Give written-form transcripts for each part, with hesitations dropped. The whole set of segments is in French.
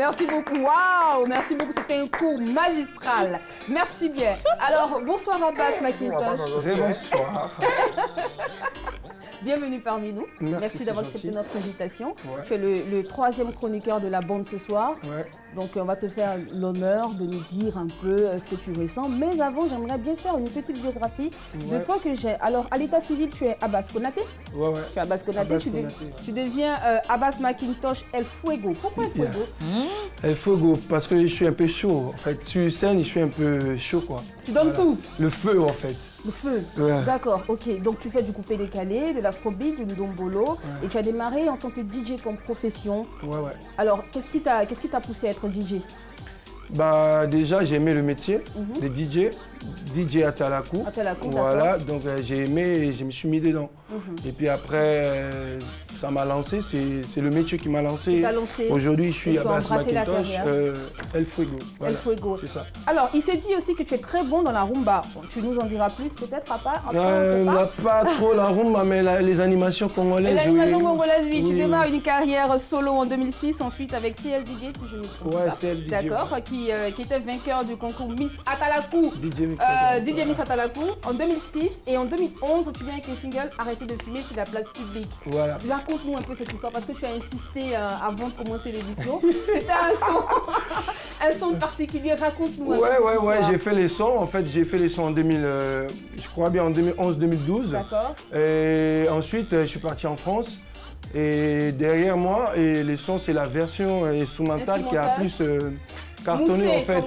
Merci beaucoup. Waouh, merci beaucoup. C'était un cours magistral. Merci bien. Alors, bonsoir Abbas Macintosh. Bonsoir. Bienvenue parmi nous. Merci d'avoir accepté notre invitation. Tu es le troisième chroniqueur de la bande ce soir. Donc, on va te faire l'honneur de nous dire un peu ce que tu ressens. Mais avant, j'aimerais bien faire une petite biographie de toi que j'ai. Alors, à l'état civil, tu es Abbas Konaté. Tu es Abbas Konaté. Tu deviens Abbas Macintosh El Fuego. Pourquoi El Fuego? El Fuego, parce que je suis un peu chaud. En fait, sur scène, je suis un peu chaud, quoi. Tu donnes tout? Le feu, en fait. Le feu, d'accord, ok. Donc tu fais du coupé décalé, de l'afrobeat, du ndombolo, et tu as démarré en tant que DJ comme profession. Alors, qu'est-ce qui t'a poussé à être DJ? Bah déjà j'ai aimé le métier de DJ à Talakou. Voilà, donc j'ai aimé et je me suis mis dedans. Et puis après, ça m'a lancé, c'est le métier qui m'a lancé. Aujourd'hui je suis Abbas Macintosh, El Fuego. Voilà, El Fuego. C'est ça. Alors il se dit aussi que tu es très bon dans la rumba. Bon, tu nous en diras plus peut-être à part. Pas trop la rumba, mais les animations congolaises. Les animations congolaises, oui. Tu démarres une carrière solo en 2006, ensuite avec CLDJ, si je ne me trompe pas. CLDJ. D'accord, qui était vainqueur du concours Miss Atalakou. DJ Miss Atalakou en 2006 et en 2011, tu viens avec le single Arrêtez de fumer sur la place publique. Voilà. Raconte-nous un peu cette histoire parce que tu as insisté avant de commencer l'édition. C'était un son particulier. Raconte-nous un peu. Ouais, j'ai fait les sons. En fait, j'ai fait les sons en je crois bien en 2011-2012. D'accord. Et ensuite, je suis parti en France. Et derrière moi, les sons, c'est la version instrumentale qui a plus cartonné en fait.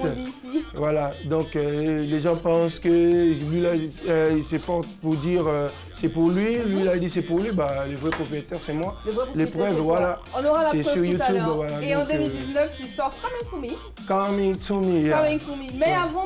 Voilà, donc les gens pensent que lui là, il se porte pour dire c'est pour lui, lui là il dit c'est pour lui, bah le vrai propriétaire c'est moi. Les preuves, voilà. On aura la preuve sur YouTube. Voilà, et donc, en 2019, tu sors Coming to Me. Coming to Me, yeah. Coming to Me. Mais avant,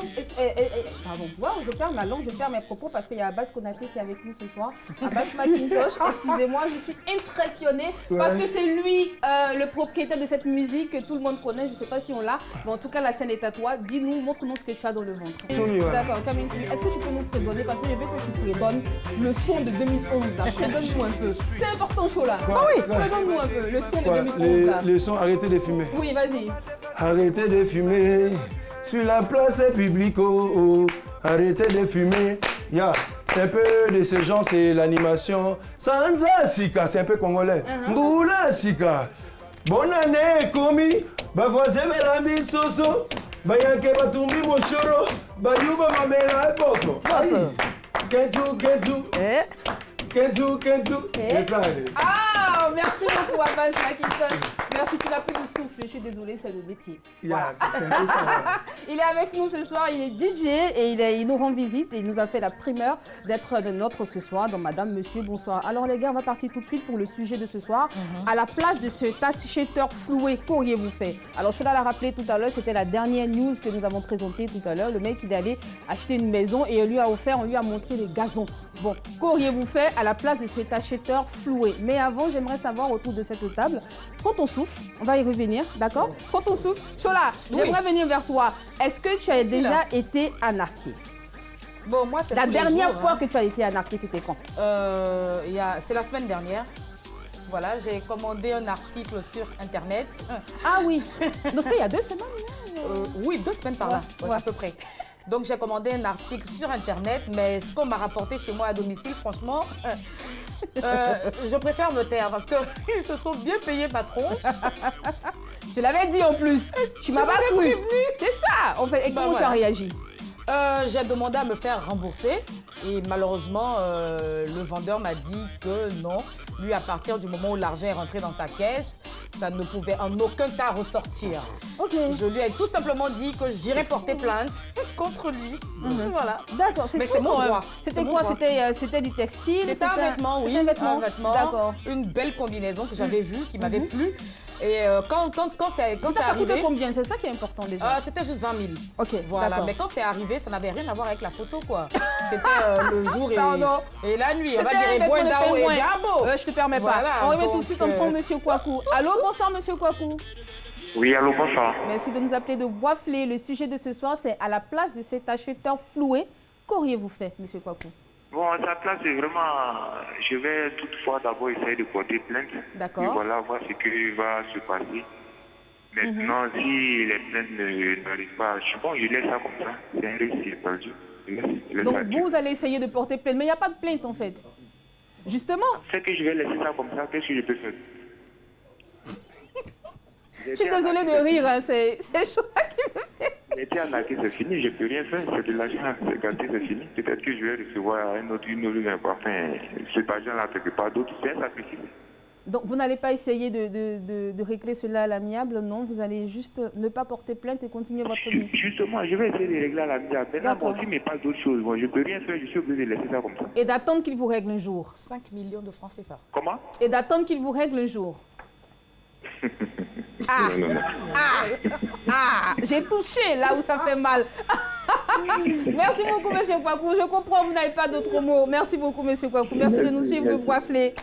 pardon, wow, je perds ma langue, je perds mes propos parce qu'il y a Abbas Konaté qui est avec nous ce soir. Abbas Macintosh, excusez-moi, je suis impressionnée parce que c'est lui le propriétaire de cette musique que tout le monde connaît. Je ne sais pas si on l'a, mais en tout cas la scène est à toi. Dis-nous, montre-nous ce que tu as dans le ventre. D'accord, Coming to Me. Est-ce que tu peux nous fredonner parce que je veux que tu fredonnes le son de 2011 là. Fredonne-nous un peu. C'est important chaud là. Ah oui, fredonne-nous un peu le son de 2011 là. Le son Arrêtez de fumer. Oui, vas-y. Arrêtez de fumer sur la place publique. Arrêtez de fumer. C'est un peu de ce genre, c'est l'animation. Sanza Sika, c'est un peu congolais. Mboula Sika. Bonne année, Komi. Bavoise Melami Soso. Bayanke Batumbi Moshoro. Bayuba Mamela Boso. Kenzu. C'est ça. Ah, merci beaucoup Abbas Macintosh. Merci, tu n'as plus de souffle. Je suis désolée, c'est le métier. Voilà. Il est avec nous ce soir, il est DJ et il nous rend visite et il nous a fait la primeur d'être de notre ce soir dans Madame, Monsieur, bonsoir. Alors les gars, on va partir tout de suite pour le sujet de ce soir. À la place de ce acheteur floué, qu'auriez-vous fait? Alors je l'a rappelé tout à l'heure, c'était la dernière news que nous avons présentée tout à l'heure. Le mec, il est allé acheter une maison et on lui a montré les gazons. Bon, qu'auriez-vous fait à la place de cet acheteur floué? Mais avant, j'aimerais savoir autour de cette table, prends ton souffle, on va y revenir, d'accord? Prends ton souffle. Chola, j'aimerais venir vers toi. Est-ce que tu as déjà été anarqué? Bon, moi, c'est la dernière fois que tu as été anarqué, c'était quand? C'est la semaine dernière. Voilà, j'ai commandé un article sur Internet. Ah oui, donc il y a 2 semaines. Oui, 2 semaines par là, à peu près. Donc j'ai commandé un article sur Internet, mais ce qu'on m'a rapporté chez moi à domicile, franchement, je préfère me taire parce qu'ils se sont bien payés ma tronche. Je l'avais dit en plus. Tu m'as pas prévenu. C'est ça. En fait, et comment tu as réagi? J'ai demandé à me faire rembourser et malheureusement, le vendeur m'a dit que non. Lui, à partir du moment où l'argent est rentré dans sa caisse, ça ne pouvait en aucun cas ressortir. Je lui ai tout simplement dit que j'irais porter plainte contre lui. Voilà. D'accord. Mais c'est mon droit. C'était quoi? C'était du textile? C'était un vêtement, oui. Un vêtement. D'accord. Une belle combinaison que j'avais vue, qui m'avait plu. Et quand c'est arrivé... Ça coûtait combien? C'est ça qui est important déjà. C'était juste 20 000. Ok, voilà. Mais quand c'est arrivé, ça n'avait rien à voir avec la photo, quoi. C'était le jour et la nuit. On va dire Boindao et Diabo. Je te permets pas. On remet tout de suite, on prend Monsieur Kouakou. Allô, bonsoir Monsieur Kouakou. Oui, allô, bonsoir. Merci de nous appeler de Boisflé. Le sujet de ce soir, c'est à la place de cet acheteur floué. Qu'auriez-vous fait, Monsieur Kouakou? Bon, à sa place, c'est vraiment... Je vais toutefois d'abord essayer de porter plainte. D'accord. Et voilà, voir ce qui va se passer. Maintenant, si les plaintes n'arrivent pas, je laisse ça comme ça. C'est un risque qui est perdu. Donc vous allez essayer de porter plainte, mais il n'y a pas de plainte en fait. Justement. C'est que je vais laisser ça comme ça, qu'est-ce que je peux faire? Je suis désolée de rire, hein, c'est chaud qui me fait. Mais tiens, c'est fini, je ne peux rien faire, c'est de l'argent, c'est gâté, c'est fini. Peut-être que je vais recevoir une autre, enfin, cet argent-là, quelque part d'autre, c'est un sacrifice. Donc vous n'allez pas essayer de régler cela à l'amiable, non? Vous allez juste ne pas porter plainte et continuer votre vie. Justement, je vais essayer de régler à l'amiable. Maintenant, moi aussi, mais pas d'autre chose. Moi, je ne peux rien faire, je suis obligé de laisser ça comme ça. Et d'attendre qu'il vous règle un jour. 5 millions de francs CFA. Comment? Et d'attendre qu'il vous règle un jour. Ah, non. J'ai touché là où ça fait mal. Merci beaucoup, monsieur Kwaku. Je comprends, vous n'avez pas d'autres mots. Merci beaucoup, monsieur Kwaku. Merci de nous suivre de Boisflé.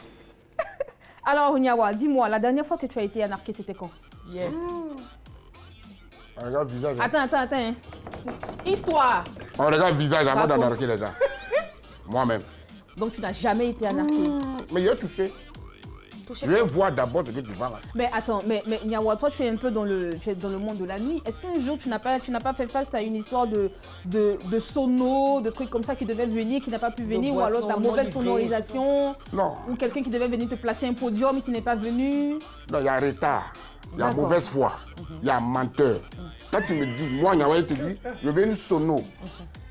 Alors, Nyawa, dis-moi, la dernière fois que tu as été anarqué, c'était quand? Hier. On regarde le visage. Attends. Hein. Histoire. On regarde le visage avant d'anarquer les gens. Moi-même. Donc, tu n'as jamais été anarqué? Mais il a touché. Je vais voir d'abord ce que tu vas là. Mais attends, mais Nyawa, toi tu es un peu dans le monde de la nuit. Est-ce qu'un jour tu n'as pas fait face à une histoire de sono, de trucs comme ça qui devaient venir, qui n'a pas pu venir, ou alors ta mauvaise sonorisation? Non. Ou quelqu'un qui devait venir te placer un podium et qui n'est pas venu? Non, il y a retard, il y a mauvaise foi, il y a menteur. Quand tu me dis, moi Nyawa, il te dit, je veux une sono.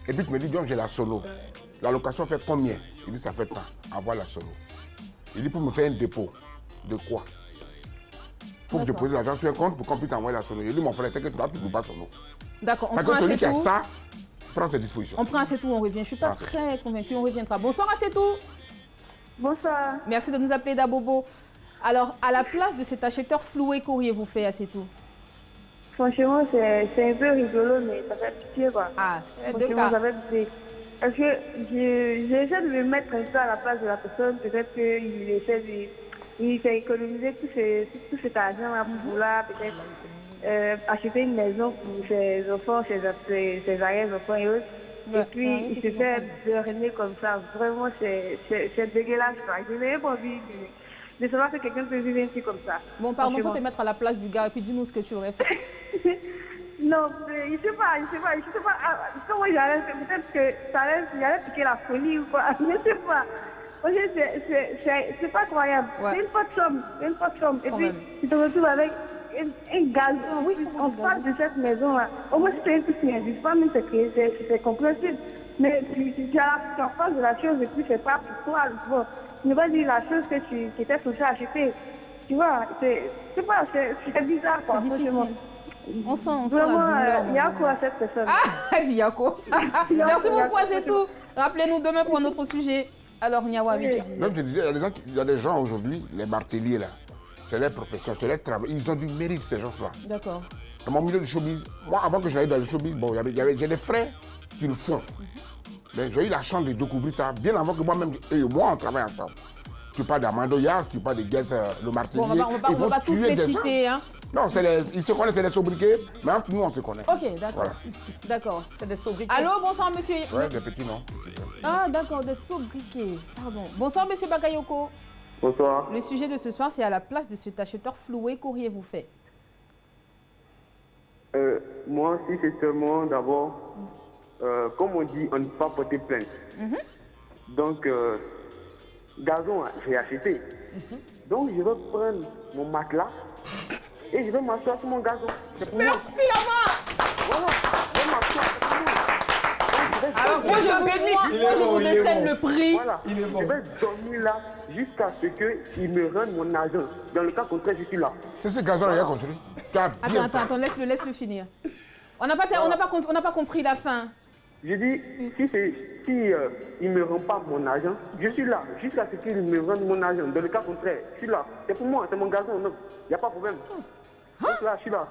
Et puis tu me dis, donc j'ai la sono. La location fait combien? Il dit, ça fait tant. Envoie la sono. Il dit, pour me faire un dépôt. De quoi? Il faut que je pose l'argent sur un compte pour qu'on puisse t'envoyer la sono. Il dit, mon frère, t'inquiète pas, tu ne peux pas sono. D'accord, on prend prend celui assez qui a tout. ça, prend ses dispositions. On prend assez tout, on revient. Je ne suis pas très convaincue, on reviendra. Bonsoir à tout. Bonsoir. Merci de nous appeler Dabobo. Alors, à la place de cet acheteur floué, qu'auriez-vous fait à tout? Franchement, c'est un peu rigolo, mais ça fait pitié, quoi. Ah, franchement, ça fait pitié. Parce que j'essaie de me mettre un peu à la place de la personne. Peut-être qu'il essaie de... Il fait économiser tout cet argent-là pour vouloir peut-être acheter une maison pour ses enfants, ses arrière-enfants et autres. Et puis, il se fait burner comme ça. Vraiment, c'est dégueulasse. Je n'ai pas envie de savoir que quelqu'un peut vivre ainsi comme ça. Bon, pardon, il faut te mettre à la place du gars et puis dis-nous ce que tu aurais fait. Non, je ne sais pas. Comment j'allais faire? Peut-être que ça allait piquer la folie ou quoi. Je ne sais pas. C'est pas croyable. Ouais. C'est une forte somme. Et puis, tu te retrouves avec un gazon. Oui, on parle de cette maison-là. Au moins, c'est un truc qui n'existe pas, mais c'est compréhensible. Mais tu as en face de la chose et puis c'est pas pour toi. Bon, tu ne vas pas dire la chose que tu étais censé acheter. Tu vois, c'est bizarre, quoi. Franchement. On sent vraiment, la douleur. Yako à cette personne. Ah, dit Yako. Merci beaucoup, c'est tout. Rappelez-nous demain pour un autre sujet. Alors, Nyawa, vite. Donc, je disais, il y a des gens aujourd'hui, les martelliers là, c'est leur profession, c'est leur travail. Ils ont du mérite, ces gens-là. D'accord. Dans mon milieu de showbiz, moi, avant que j'aille dans le showbiz, bon, j'ai des frères qui le font. Mais j'ai eu la chance de découvrir ça bien avant que moi-même et moi, on travaille ensemble. Tu parles d'Amando Yas, tu parles de Guess, le martellier. Bon, on va pas tous les citer, hein. Non, ils se connaissent, c'est des sobriquets, mais entre nous, on se connaît. Ok, d'accord. Voilà. D'accord. C'est des sobriquets. Allô, bonsoir, monsieur. Oui, des petits noms. Ah, d'accord, des sobriquets. Pardon. Bonsoir, monsieur Bakayoko. Bonsoir. Le sujet de ce soir, c'est à la place de cet acheteur floué, qu'auriez-vous fait? Moi aussi, c'est seulement d'abord, comme on dit, on ne peut pas porter plainte. Donc, gazon, j'ai acheté. Donc, je vais prendre mon matelas et je vais m'asseoir sur mon gazon. Merci, Lama. Voilà, je vais m'asseoir sur mon. Alors, moi, je vous décède le prix. Voilà, je vais dormir là jusqu'à ce qu'il me rende mon argent. Dans le cas contraire, je suis là. C'est ce gazon-là qu'il a construit. Attends, laisse-le finir. On n'a pas compris la fin. Je dis, si il ne me rend pas mon argent, je suis là, jusqu'à ce qu'il me rende mon argent. Dans le cas contraire, je suis là. C'est pour moi, c'est mon gazon, non. Il n'y a pas de problème. Donc là, je suis là.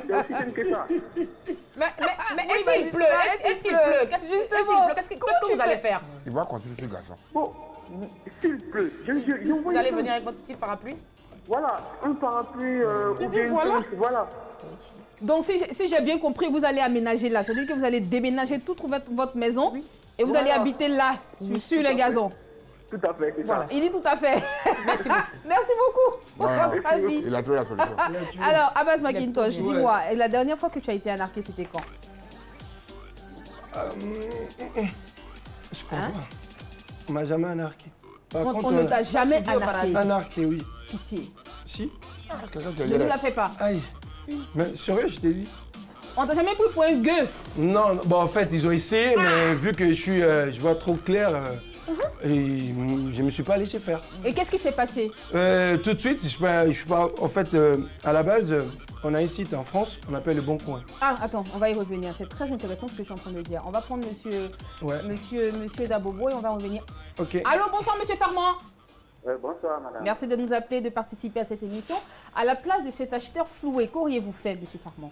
C'est aussi simple que ça. Mais est-ce qu'il pleut? Est-ce qu'il pleut? Qu'est-ce que vous allez faire? Il va construire ce gazon. Bon, s'il pleut, vous allez venir avec votre petit parapluie? Voilà, un parapluie ou bien voilà. Donc, si j'ai bien compris, vous allez aménager là. C'est-à-dire que vous allez déménager toute votre maison et vous allez habiter là, sur les gazons. Tout à fait, c'est Voilà. ça. Il dit tout à fait. Merci beaucoup. Merci beaucoup pour Non, non. votre avis. Il a trouvé la solution. Alors, Abbas McIntosh, Ouais. dis-moi, la dernière fois que tu as été anarqué, c'était quand? Je crois pas. On m'a jamais anarqué. Par On ne t'a jamais tu dis au anarqué. anarqué, oui. Pitié. Si. Quelqu'un qui a Ne nous dit la fais pas. Aïe. Mais sérieux, je t'ai dit. On t'a jamais pris pour un gueux. Non, bon, en fait, ils ont essayé, mais vu que je vois trop clair, et je me suis pas laissé faire. Et qu'est-ce qui s'est passé? Tout de suite, je suis pas. En fait, à la base, on a un site en France, on appelle Le Bon Coin. Ah, attends, on va y revenir. C'est très intéressant ce que je suis en train de dire. On va prendre monsieur Dabobo et on va revenir. Ok. Allô, bonsoir, monsieur Farman. Bonsoir, madame. Merci de nous appeler, de participer à cette émission. À la place de cet acheteur floué, qu'auriez-vous fait, monsieur Farman?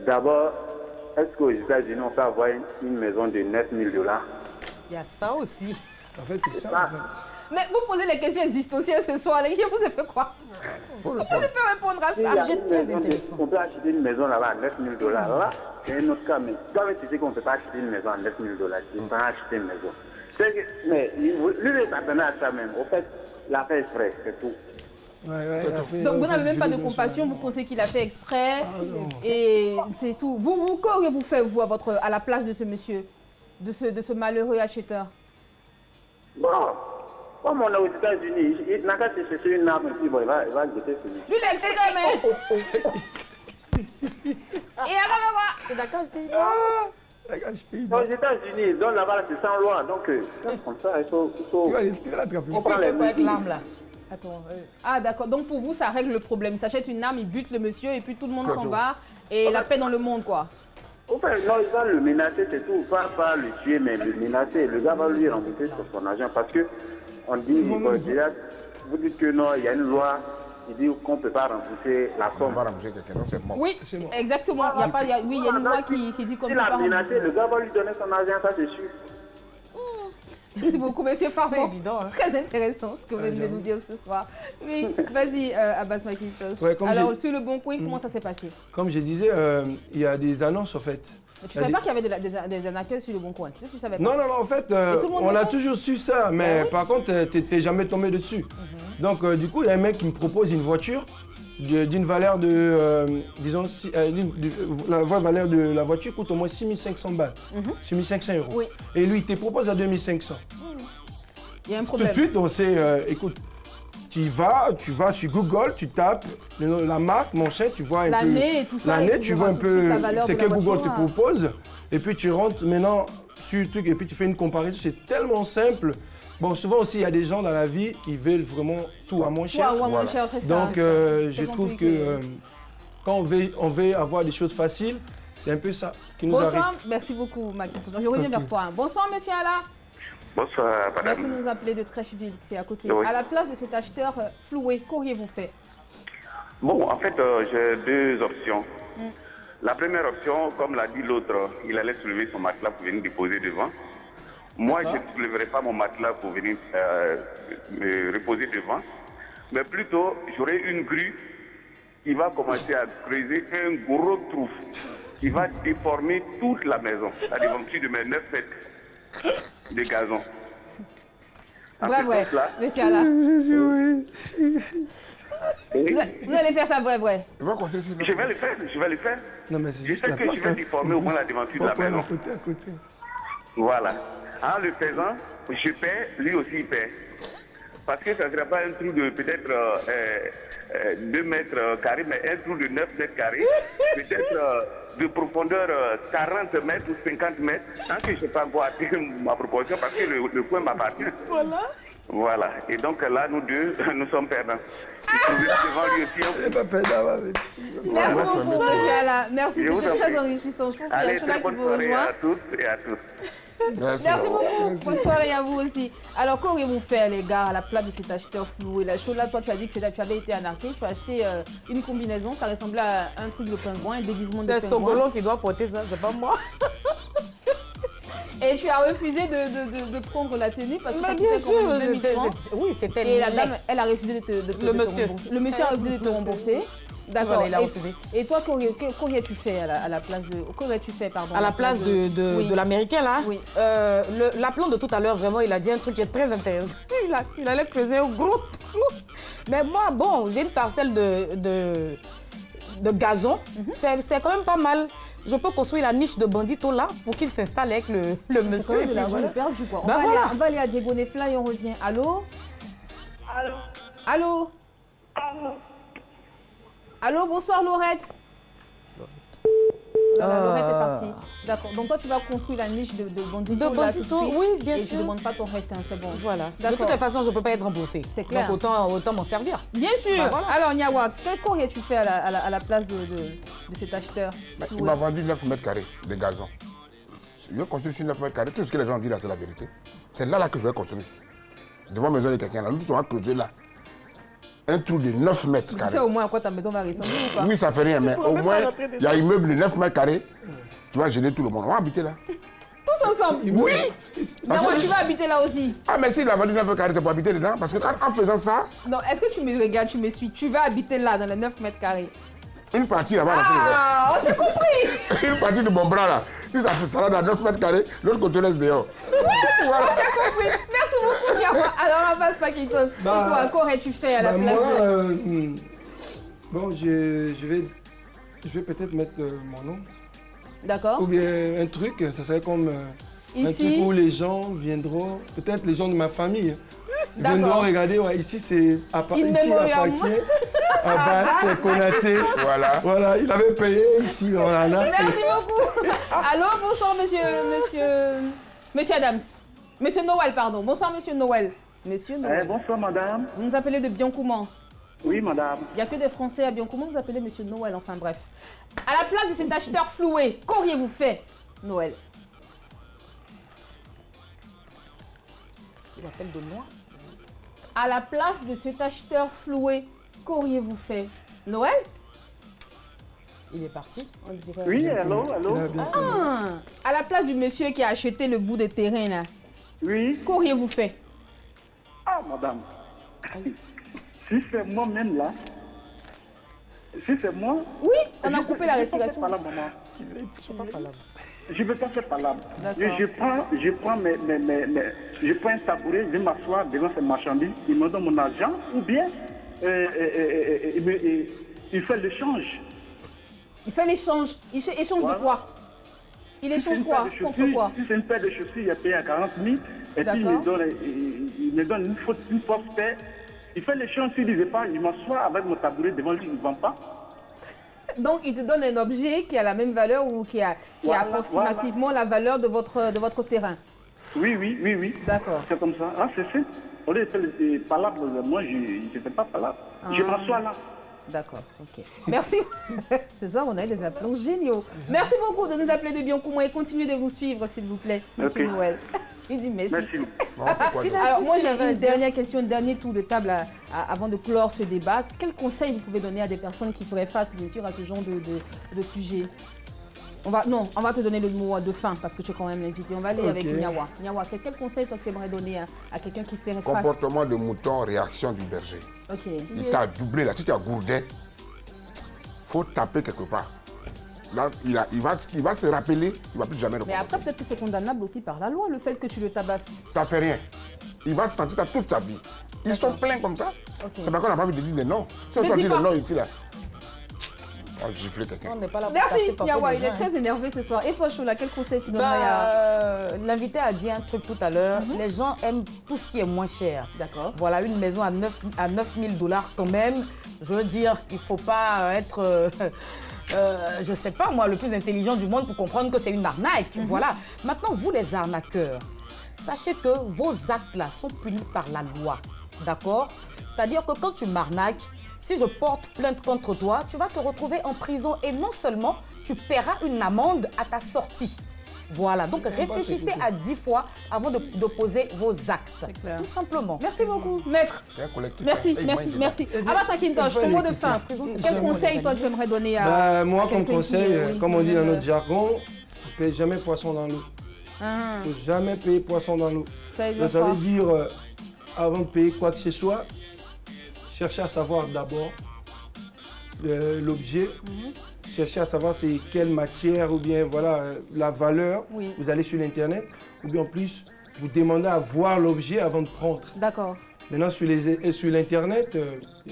D'abord, est-ce qu'aux États-Unis, on peut avoir une maison de 9 000 $? Il y a ça aussi. En fait, c'est ça. En fait. Mais vous posez les questions existentielles ce soir, les gars, vous avez fait quoi? Faut Je répondre. peux répondre à C'est ça. un sujet très intéressant. On peut acheter une maison là-bas à 9 000 $. Là, c'est un autre cas, mais toi, tu sais qu'on ne peut pas acheter une maison à 9 000 $. Tu peux acheter une maison. Mais lui, il s'attendait à ça même. Au fait, l'affaire est fraîche, c'est tout. Donc vous n'avez même pas de compassion, vous pensez qu'il a fait exprès et c'est tout. Vous qu'auriez-vous fait, vous, à la place de ce monsieur, de ce malheureux acheteur? Bon, comme on est aux États-Unis, il n'a qu'à se chercher une arme ici, bon, il va jeter celui. Lui, il a été quand même. Et alors, T'es d'accord, je t'ai dit Aux États-Unis, donc là-bas, c'est sans loi. Donc, comme ça, il faut Il va l'attraper. on prend Il les fait quoi avec mesures. l'arme là? attends. Ah, d'accord. Donc pour vous, ça règle le problème. Il s'achète une arme, il bute le monsieur et puis tout le monde C'est s'en tout. va. Et la paix dans le monde, quoi. Au fait, non, il va le menacer, c'est tout. Pas le tuer, mais le menacer. Le gars va lui rembourser sur son argent parce que on dit, déjà, vous dites que non, il y a une loi qui dit qu'on ne peut pas rembourser la On somme. va rembourser quelqu'un, donc c'est mort. Oui, exactement. Il y a pas, il y a une loi qui dit qu'on ne S'il peut a pas menacé, rembourser. le gars va lui donner son argent, ça c'est sûr. Merci beaucoup, monsieur Farman. Pas évident, hein. Très intéressant ce que vous venez de nous dire ce soir. Oui, vas-y, Abbas McIntosh. Ouais, comme Alors, j'ai- sur le Bon Coin, comment ça s'est passé? Comme je disais, il y a des annonces en fait. Mais tu ne savais pas qu'il y avait des arnaqueurs sur le Bon Coin? Tu savais pas? Non, en fait, tout le monde on le a sait? toujours su ça, mais par contre, t'es jamais tombé dessus. Donc, du coup, il y a un mec qui me propose une voiture d'une valeur de, disons, la valeur de la voiture coûte au moins 6500 balles, 6500 euros. Oui. Et lui, il te propose à 2500. Il y a un Tout problème. de suite, on sait, écoute, tu vas sur Google, tu tapes la marque, mon chien, tu vois un peu L'année et tout ça, et l'année, tu tu vois un verras tout de suite peu la valeur c'est de que la Google te voiture. propose, et puis tu rentres maintenant sur le truc, et puis tu fais une comparaison, c'est tellement simple. Bon, souvent aussi, il y a des gens dans la vie qui veulent vraiment tout à moins cher. Ouais, Voilà. mon cher, c'est ça. Donc, C'est je ça. trouve C'est que compliqué. quand on veut avoir des choses faciles, c'est un peu ça qui nous Bonsoir, arrive. merci beaucoup, Maquinton. Je reviens vers toi. Bonsoir, monsieur Ala. Bonsoir, Merci de madame. nous appeler de Trècheville, c'est à côté. Oui. À la place de cet acheteur floué, qu'auriez-vous fait? Bon, en fait, j'ai deux options. La première option, comme l'a dit l'autre, il allait soulever son matelas pour venir déposer devant. Moi, je ne soulèverai pas mon matelas pour venir me reposer devant, mais plutôt, j'aurai une grue qui va commencer à creuser un gros trou qui va déformer toute la maison, la devanture de mes 9 mètres de gazon. En Vrai, ce vrai. sens-là, Monsieur Ala. et Vous allez faire ça, vrai, vrai. Il va compter sur je vais le faire, je vais le faire. Non, mais c'est Je juste sais la que place. je vais déformer au moins la devanture de la maison. À côté. Voilà. En le faisant, je paie, lui aussi il paie. Parce que ça ne sera pas un trou de peut-être 2 mètres carrés, mais un trou de 9 mètres carrés, peut-être de profondeur 40 mètres ou 50 mètres, tant que je ne sais pas voir ma proportion parce que le coin m'appartient. Voilà. Et donc là, nous deux, nous sommes perdants. Il trouvait devant lui aussi un C'est pas pédale. Merci beaucoup, monsieur Ala. Merci, Je vous c'était en très prie. enrichissant. Je pense qu'il y a Allez, un chemin très qui bonne vous soirée rejoint. à tous et à tous. Merci. Merci beaucoup. Bonne soirée à vous aussi. Alors, qu'auriez-vous fait, les gars, à la place de cet acheteur floué? La chose là, toi, tu as dit que tu avais été anarqué. Tu as acheté une combinaison. Ça ressemblait à un truc de pingouin, un déguisement de C'est pingouin. Sogolon qui doit porter ça, c'est pas moi. Et tu as refusé de prendre la tenue parce que ça Mais bien coûtait quand même sûr, 2000 francs. oui, c'était Et la laid. dame, elle a refusé de te Le monsieur. rembourser. Le monsieur a refusé de te rembourser. D'accord. Il a refusé. Et toi, qu'aurais-tu fait à la place de... Qu'aurais-tu fait, pardon? À la place de l'Américain, là? Oui. L'appelant de tout à l'heure, vraiment, il a dit un truc qui est très intéressant. Il allait creuser un gros trou. Mais moi, bon, j'ai une parcelle de gazon. C'est quand même pas mal. Je peux construire la niche de Bandito là pour qu'il s'installe avec le monsieur. Là, voilà. Perdu, quoi. Ben On va aller à Diego Nefla et on revient. Allô? Allô? Allô? Allô? Allô, bonsoir Laurette. Laurette est partie. D'accord. Donc toi, tu vas construire la niche de Bandito. De Bandito, oui, bien sûr. Et tu ne demandes pas ton reste, hein, c'est bon. Voilà. De toute façon, je ne peux pas être remboursée. C'est clair. Donc autant m'en servir. Bien sûr. Ben, voilà. Alors, Niawa, qu'aurais-tu fait à la place de cet acheteur? Il m'a vendu 9 mètres carrés de gazon. Je vais construire sur 9 mètres carrés. Tout ce que les gens disent là, c'est la vérité. C'est là que je vais construire. Devant la maison de quelqu'un là. Nous tous on va creuser là. Un trou de 9 mètres carrés. Tu sais au moins à quoi ta maison va ressembler ou pas? Oui, ça fait rien, mais au moins, il y a un immeuble de 9 mètres carrés. Tu vas gêner tout le monde. On va habiter là. Tous ensemble? Oui. Non, moi, tu vas habiter là aussi. Ah, mais s'il a vendu 9 mètres carrés, c'est pour habiter dedans. Parce que en faisant ça... Non, est-ce que tu me regardes, tu me suis? Tu vas habiter là, dans les 9 mètres carrés. Une partie là-bas, ah, on s'est compris. Une partie de mon bras là. Si ça fait ça dans 9 mètres carrés, l'autre côté laisse dehors. Oui, voilà. On s'est compris. Merci beaucoup, Niawa. Alors, on passe pas qu'il toche. Et toi, qu'aurais-tu fait à la place bon, je vais peut-être mettre mon nom. D'accord. Ou bien un truc, ça serait comme un truc où les gens viendront, peut-être les gens de ma famille, viendront regarder, ouais, ici c'est ici appartient. Ah bah, c'est Konaté. Voilà, il avait payé ici, on en a. Merci beaucoup. Allô, bonsoir, monsieur Adams. Monsieur Noël, pardon. Bonsoir, monsieur Noël. Monsieur Noël. Bonsoir, madame. Vous nous appelez de Biancouman. Oui, madame. Il n'y a que des Français à Biancouman, vous appelez monsieur Noël, enfin bref. À la place de cet acheteur floué, qu'auriez-vous fait, Noël? Il appelle de loin. À la place de cet acheteur floué, qu'auriez-vous fait, Noël? Il est parti. Oui, allô? À la place du monsieur qui a acheté le bout de terrain là. Oui. Qu'auriez-vous fait? Ah, madame. Si c'est moi-même là, si c'est moi... Oui, on a coupé la respiration. Je ne veux pas faire palabre. Je prends un tabouret, je vais m'asseoir devant ces marchandises, il me donne mon argent, ou bien il fait l'échange. Il fait l'échange. Il échange de quoi? Il échange quoi? Contre quoi? Si c'est une paire de chaussures, il a payé à 40 000, et puis il me donne une fausse paire. Il fait l'échange, s'il ne disait pas, il m'assoit avec mon tabouret devant lui, il ne vend pas. Donc, il te donne un objet qui a la même valeur ou qui a approximativement la valeur de votre terrain. Oui. D'accord. C'est comme ça. Ah, c'est fait. Au lieu de faire des palabres, moi, je ne fais pas palabre. Je m'assois là. D'accord, ok. Merci. Ce soir, on a des appels géniaux. Merci beaucoup de nous appeler de Biancouman et continuez de vous suivre, s'il vous plaît, monsieur Noël. Il dit merci. Alors, moi, j'ai une dernière question, un dernier tour de table avant de clore ce débat. Quel conseil vous pouvez donner à des personnes qui feraient face, bien sûr, à ce genre de sujet? On va te donner le mot de fin parce que tu es quand même l'invité. On va aller avec Niawa. Niawa, quel conseil toi, tu aimerais donner à quelqu'un qui ferait face? Comportement de mouton, réaction du berger. Ok. Il t'a doublé là, si tu as gourdé, faut taper quelque part. Là, il va se rappeler, il ne va plus jamais recommencer. Mais après, peut-être que c'est condamnable aussi par la loi, le fait que tu le tabasses. Ça fait rien. Il va se sentir ça toute sa vie. Ils sont pleins comme ça. Okay. C'est pas qu'on n'a pas envie de dire des noms. Si on dit des noms ici, là. On va gifler quelqu'un. On n'est pas là pour merci, Niawa, il est très énervé ce soir. Et toi, Chola, quel conseil tu donnerais L'invité a dit un truc tout à l'heure. Les gens aiment tout ce qui est moins cher. D'accord. Voilà, une maison à 9 000 $ quand même. Je veux dire, il ne faut pas être... je ne sais pas, moi, le plus intelligent du monde pour comprendre que c'est une arnaque. Voilà. Maintenant, vous, les arnaqueurs, sachez que vos actes-là sont punis par la loi. D'accord? C'est-à-dire que quand tu m'arnaques, si je porte plainte contre toi, tu vas te retrouver en prison et non seulement, tu paieras une amende à ta sortie. Voilà, donc réfléchissez à 10 fois avant de poser vos actes. Tout simplement. Merci beaucoup, maître. C'est un collectif. Merci. Abbas Akintosh, ton mot de fin. Quel conseil toi tu aimerais donner à moi, comme conseil, comme on dit dans notre jargon, ne paye jamais poisson dans l'eau. Il ne faut jamais payer poisson dans l'eau. Ça veut dire, avant de payer quoi que ce soit, cherchez à savoir d'abord l'objet, cherchez à savoir c'est quelle matière ou bien voilà la valeur. Oui. Vous allez sur l'internet ou bien en plus vous demandez à voir l'objet avant de prendre. D'accord. Maintenant sur l'internet,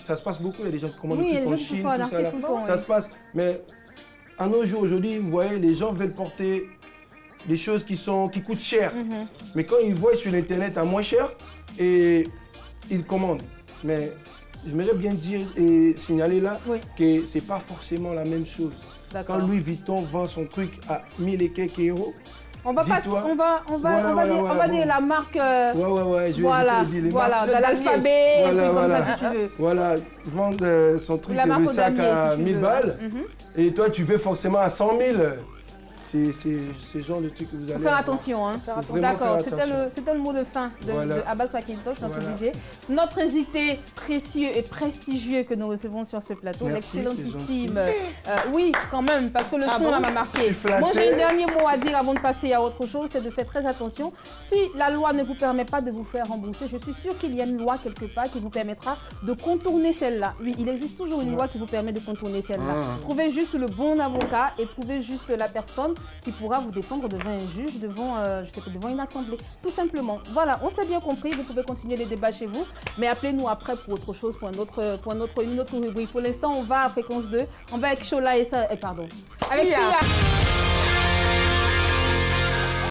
ça se passe beaucoup. Il y a des gens qui commandent des trucs en Chine, tout ça là. Ça se passe. Mais à nos jours aujourd'hui, vous voyez, les gens veulent porter des choses qui coûtent cher. Mais quand ils voient sur l'internet à moins cher, et ils commandent. Mais j'aimerais bien dire et signaler là que c'est pas forcément la même chose. Quand Louis Vuitton vend son truc à 1000 et quelques euros, on va dire la marque. Je vais dire dans l'alphabet, voilà. Si tu veux. Voilà, vendre son truc, le sac à 1000 balles, et toi tu veux forcément à 100 000. C'est ce genre de truc que vous allez faire attention, hein. D'accord, c'était le mot de fin de Abbas McIntosh, notre DJ. Notre invité précieux et prestigieux que nous recevons sur ce plateau, l'excellentissime. Oui, quand même, parce que le son là m'a marqué. Moi, j'ai un dernier mot à dire avant de passer à autre chose, c'est de faire très attention. Si la loi ne vous permet pas de vous faire rembourser, je suis sûre qu'il y a une loi quelque part qui vous permettra de contourner celle-là. Oui, il existe toujours une loi qui vous permet de contourner celle-là. Trouvez juste le bon avocat et trouvez juste la personne qui pourra vous défendre devant un juge, devant une assemblée, tout simplement. Voilà, on s'est bien compris, vous pouvez continuer les débats chez vous, mais appelez-nous après pour autre chose, pour une autre rubrique. Pour l'instant, on va à Fréquence 2, on va avec Chola et ça, pardon, avec Sia.